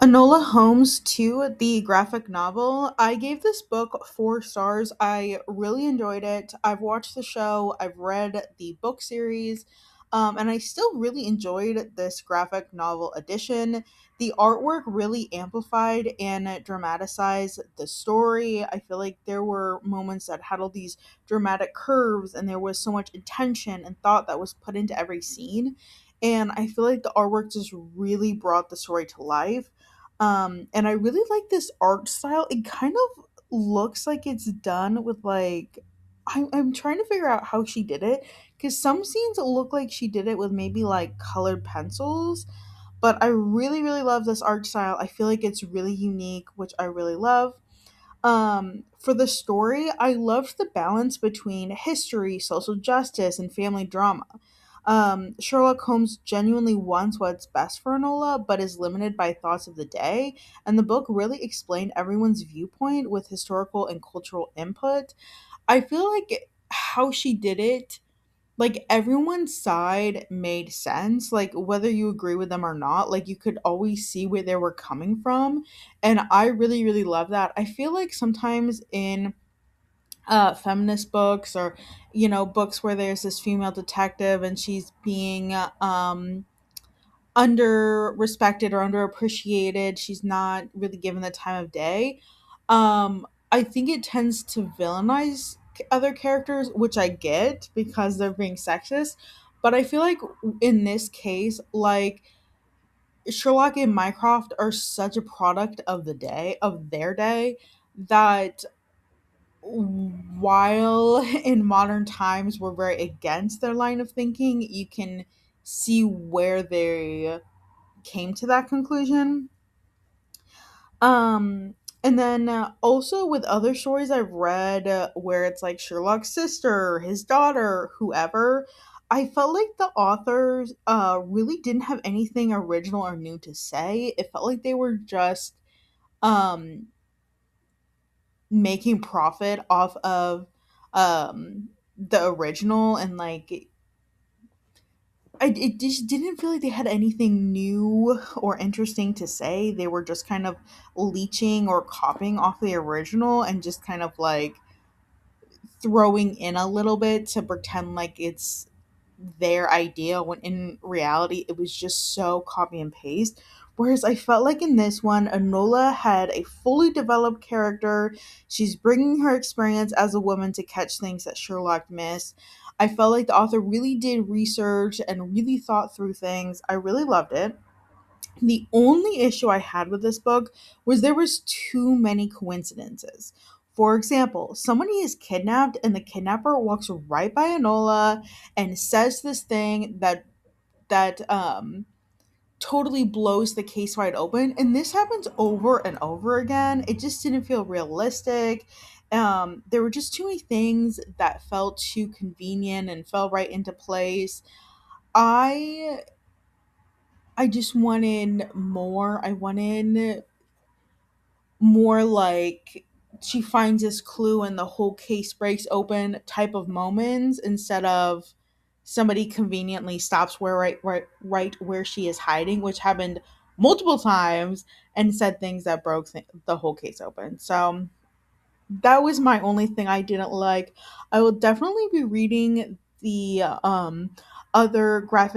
Enola Holmes 2, the graphic novel. I gave this book 4 stars. I really enjoyed it. I've watched the show, I've read the book series, and I still really enjoyed this graphic novel edition. The artwork really amplified and dramatized the story. I feel like there were moments that had all these dramatic curves, and there was so much intention and thought that was put into every scene. And I feel like the artwork just really brought the story to life. And I really like this art style. It kind of looks like it's done with like I'm trying to figure out how she did it because some scenes look like she did it with maybe like colored pencils, but I really really love this art style. I feel like it's really unique, which I really love. For the story, I loved the balance between history, social justice, and family drama. Sherlock Holmes genuinely wants what's best for Enola, but is limited by thoughts of the day, and the book really explained everyone's viewpoint with historical and cultural input. I feel like how she did it, like everyone's side made sense, like whether you agree with them or not, like you could always see where they were coming from, and I really really love that. I feel like sometimes in feminist books, or books where there's this female detective and she's being under respected or underappreciated, she's not really given the time of day. I think it tends to villainize other characters, which I get because they're being sexist. But I feel like in this case, like Sherlock and Mycroft are such a product of the day, of their day, that while in modern times we're very against their line of thinking, you can see where they came to that conclusion. Um, and then also with other stories I've read, where it's like Sherlock's sister, his daughter, whoever, I felt like the authors really didn't have anything original or new to say. It felt like they were just um, making profit off of the original, and like it just didn't feel like they had anything new or interesting to say. They were just kind of leeching or copying off the original and just kind of like throwing in a little bit to pretend like it's their idea, when in reality it was just so copy and paste. Whereas I felt like in this one, Enola had a fully developed character. She's bringing her experience as a woman to catch things that Sherlock missed. I felt like the author really did research and really thought through things. I really loved it. The only issue I had with this book was there was too many coincidences. For example, somebody is kidnapped and the kidnapper walks right by Enola and says this thing that totally blows the case wide open, and this happens over and over again. It just didn't feel realistic. There were just too many things that felt too convenient and fell right into place. I i just wanted more. I wanted more like she finds this clue and the whole case breaks open type of moments, instead of somebody conveniently stops where right where she is hiding, which happened multiple times, and said things that broke the whole case open. So that was my only thing I didn't like. I will definitely be reading the other graphic